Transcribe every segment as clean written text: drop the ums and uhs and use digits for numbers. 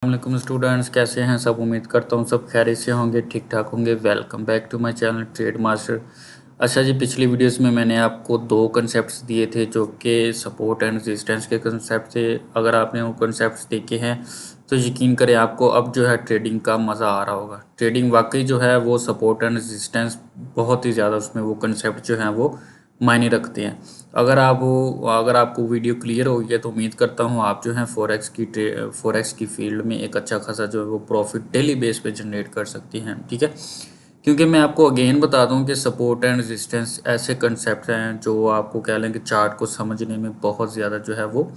वालेकुम स्टूडेंट्स, कैसे हैं सब। उम्मीद करता हूँ सब खैरियत से होंगे, ठीक ठाक होंगे। Welcome back to my channel trade master. अच्छा जी, पिछली वीडियोस में मैंने आपको दो कंसेप्ट्स दिए थे जो कि सपोर्ट एंड रेजिस्टेंस के कंसेप्ट थे। अगर आपने वो कंसेप्ट्स देखे हैं तो यकीन करें आपको अब जो है ट्रेडिंग का मज़ा आ रहा होगा। ट्रेडिंग वाकई जो है वो सपोर्ट एंड रेजिस्टेंस बहुत ही ज़्यादा उसमें वो कंसेप्ट जो हैं वो मायने रखते हैं। अगर आपको वीडियो क्लियर हो गया तो उम्मीद करता हूँ आप जो है फॉरेक्स की फील्ड में एक अच्छा खासा जो है वो प्रॉफिट डेली बेस पे जनरेट कर सकती हैं। ठीक है, क्योंकि मैं आपको अगेन बता दूं कि सपोर्ट एंड रेजिस्टेंस ऐसे कंसेप्ट हैं जो आपको कह लें कि चार्ट को समझने में बहुत ज़्यादा जो है वो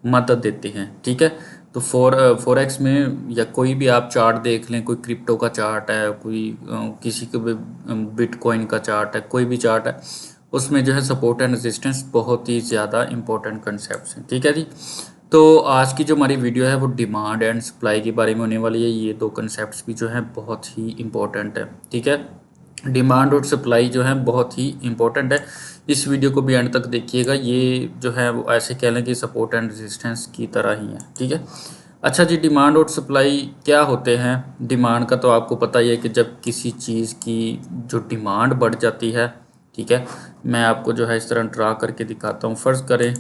मदद देते हैं। ठीक है, तो फॉरेक्स में या कोई भी आप चार्ट देख लें, कोई क्रिप्टो का चार्ट है, कोई किसी के भी बिटकॉइन का चार्ट है, कोई भी चार्ट है, उसमें जो है सपोर्ट एंड रेजिस्टेंस बहुत ही ज़्यादा इंपॉर्टेंट कंसेप्ट हैं। ठीक है जी, तो आज की जो हमारी वीडियो है वो डिमांड एंड सप्लाई के बारे में होने वाली है। ये दो कंसेप्ट्स भी जो है बहुत ही इंपॉर्टेंट है। ठीक है, डिमांड और सप्लाई जो है बहुत ही इंपॉर्टेंट है। इस वीडियो को भी एंड तक देखिएगा। ये जो है वो ऐसे कह लें कि सपोर्ट एंड रेजिस्टेंस की तरह ही है। ठीक है, अच्छा जी, डिमांड और सप्लाई क्या होते हैं। डिमांड का तो आपको पता ही है कि जब किसी चीज़ की जो डिमांड बढ़ जाती है। ठीक है, मैं आपको जो है इस तरह ड्रा करके दिखाता हूँ। फ़र्ज़ करें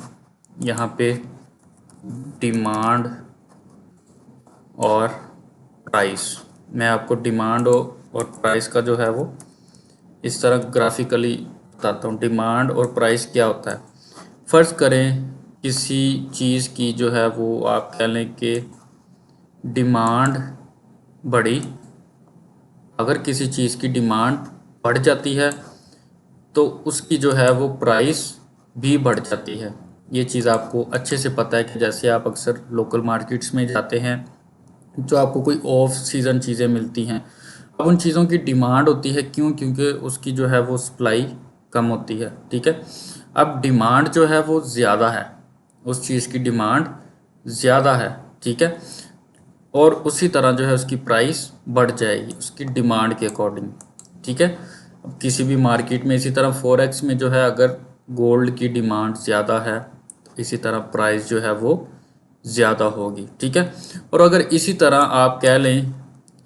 यहाँ पे डिमांड और प्राइस, मैं आपको डिमांड और प्राइस का जो है वो इस तरह ग्राफिकली बताता हूँ। डिमांड और प्राइस क्या होता है। फ़र्ज़ करें किसी चीज़ की जो है वो आप कह लें कि डिमांड बढ़ी। अगर किसी चीज़ की डिमांड बढ़ जाती है तो उसकी जो है वो प्राइस भी बढ़ जाती है। ये चीज़ आपको अच्छे से पता है कि जैसे आप अक्सर लोकल मार्केट्स में जाते हैं जो आपको कोई ऑफ सीज़न चीज़ें मिलती हैं, अब उन चीज़ों की डिमांड होती है। क्यों? क्योंकि उसकी जो है वो सप्लाई कम होती है। ठीक है, अब डिमांड जो है वो ज़्यादा है, उस चीज़ की डिमांड ज़्यादा है। ठीक है, और उसी तरह जो है उसकी प्राइस बढ़ जाएगी उसकी डिमांड के अकॉर्डिंग। ठीक है, अब किसी भी मार्केट में इसी तरह फॉरेक्स में जो है अगर गोल्ड की डिमांड ज़्यादा है तो इसी तरह प्राइस जो है वो ज़्यादा होगी। ठीक है, और अगर इसी तरह आप कह लें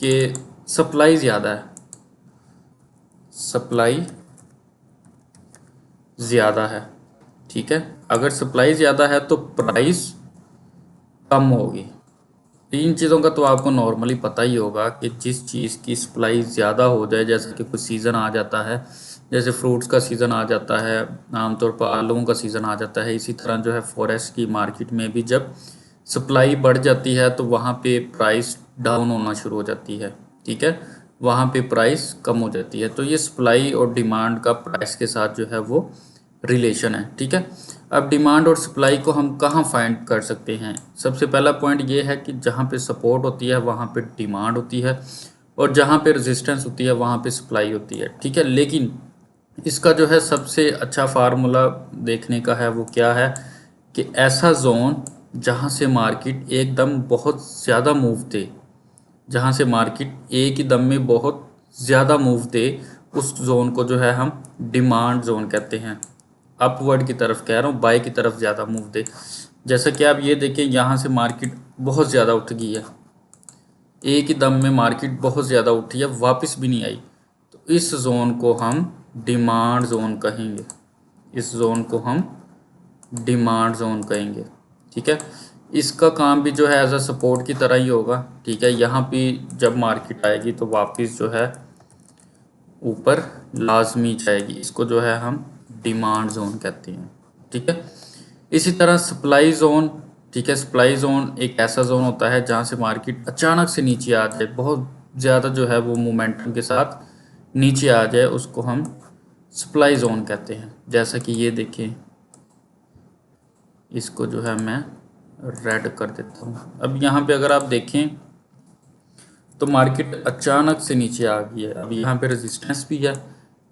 कि सप्लाई ज़्यादा है, सप्लाई ज़्यादा है। ठीक है, अगर सप्लाई ज़्यादा है तो प्राइस कम होगी। इन चीज़ों का तो आपको नॉर्मली पता ही होगा कि जिस चीज़ की सप्लाई ज़्यादा हो जाए, जैसे कि कोई सीज़न आ जाता है, जैसे फ्रूट्स का सीज़न आ जाता है, आमतौर पर आलूओं का सीज़न आ जाता है, इसी तरह जो है फॉरेक्स की मार्केट में भी जब सप्लाई बढ़ जाती है तो वहाँ पे प्राइस डाउन होना शुरू हो जाती है। ठीक है, वहाँ पे प्राइस कम हो जाती है। तो ये सप्लाई और डिमांड का प्राइस के साथ जो है वो रिलेशन है। ठीक है, अब डिमांड और सप्लाई को हम कहाँ फाइंड कर सकते हैं। सबसे पहला पॉइंट ये है कि जहाँ पे सपोर्ट होती है वहाँ पे डिमांड होती है और जहाँ पे रेजिस्टेंस होती है वहाँ पे सप्लाई होती है। ठीक है, लेकिन इसका जो है सबसे अच्छा फार्मूला देखने का है वो क्या है कि ऐसा जोन जहाँ से मार्केट एकदम बहुत ज़्यादा मूव दे, जहाँ से मार्केट एक ही दम में बहुत ज़्यादा मूव दे, उस जोन को जो है हम डिमांड जोन कहते हैं। अपवर्ड की तरफ कह रहा हूँ, बाय की तरफ ज़्यादा मूव दे। जैसा कि आप ये देखें, यहाँ से मार्केट बहुत ज़्यादा उठ गई है, एक ही दम में मार्केट बहुत ज़्यादा उठी है, वापस भी नहीं आई, तो इस जोन को हम डिमांड जोन कहेंगे। इस जोन को हम डिमांड जोन कहेंगे। ठीक है, इसका काम भी जो है एज अ सपोर्ट की तरह ही होगा। ठीक है, यहाँ पे जब मार्केट आएगी तो वापस जो है ऊपर लाजमी जाएगी, इसको जो है हम डिमांड जोन कहते हैं। ठीक है, इसी तरह सप्लाई जोन। ठीक है, सप्लाई जोन एक ऐसा जोन होता है जहाँ से मार्केट अचानक से नीचे आ जाए, बहुत ज़्यादा जो है वो मोमेंटम के साथ नीचे आ जाए, उसको हम सप्लाई जोन कहते हैं। जैसा कि ये देखें, इसको जो है मैं रेड कर देता हूँ। अब यहाँ पे अगर आप देखें तो मार्केट अचानक से नीचे आ गई है। अब यहाँ पे रेजिस्टेंस भी है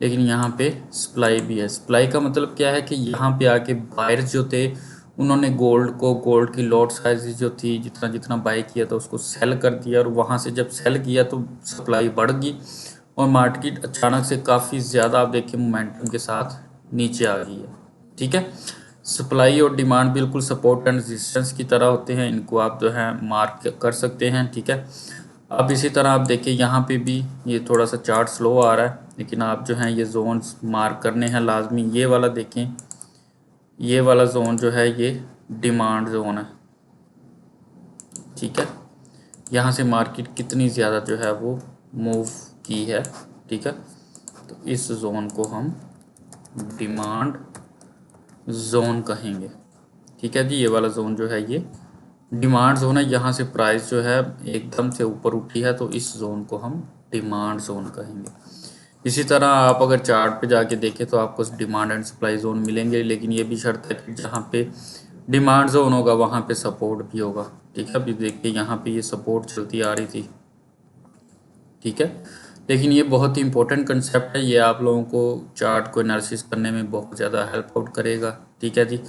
लेकिन यहाँ पे सप्लाई भी है। सप्लाई का मतलब क्या है कि यहाँ पे आके बायर्स जो थे उन्होंने गोल्ड की लॉट साइज जो थी, जितना जितना बाय किया था उसको सेल कर दिया, और वहाँ से जब सेल किया तो सप्लाई बढ़ गई और मार्केट अचानक से काफ़ी ज़्यादा आप देखिए मोमेंटम के साथ नीचे आ गई है। ठीक है, सप्लाई और डिमांड बिल्कुल सपोर्ट एंड रेजिस्टेंस की तरह होते हैं, इनको आप जो है मार्क कर सकते हैं, ठीक है। अब इसी तरह आप देखिए यहाँ पे भी ये थोड़ा सा चार्ट स्लो आ रहा है, लेकिन आप जो है ये जोन्स मार्क करने हैं लाजमी। ये वाला देखें, ये वाला जोन जो है ये डिमांड जोन है, ठीक है। यहाँ से मार्केट कितनी ज़्यादा जो है वो मूव की है, ठीक है। तो इस जोन को हम डिमांड जोन कहेंगे, ठीक है जी। ये वाला जोन जो है ये डिमांड जोन है, यहाँ से प्राइस जो है एकदम से ऊपर उठी है, तो इस जोन को हम डिमांड जोन कहेंगे। इसी तरह आप अगर चार्ट पे जाके देखें तो आपको डिमांड एंड सप्लाई जोन मिलेंगे, लेकिन ये भी शर्त है कि जहाँ पे डिमांड जोन होगा वहाँ पे सपोर्ट भी होगा, ठीक है। अभी देखिए यहाँ पे ये सपोर्ट चलती आ रही थी, ठीक है। लेकिन ये बहुत ही इंपॉर्टेंट कंसेप्ट है, ये आप लोगों को चार्ट को एनालिसिस करने में बहुत ज़्यादा हेल्प आउट करेगा, ठीक है जी।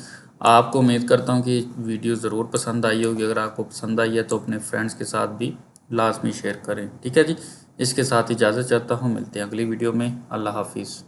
आपको उम्मीद करता हूँ कि वीडियो ज़रूर पसंद आई होगी। अगर आपको पसंद आई है तो अपने फ्रेंड्स के साथ भी लाजमी शेयर करें, ठीक है जी। इसके साथ इजाज़त चाहता हूँ, मिलते हैं अगली वीडियो में। अल्लाह हाफिज़।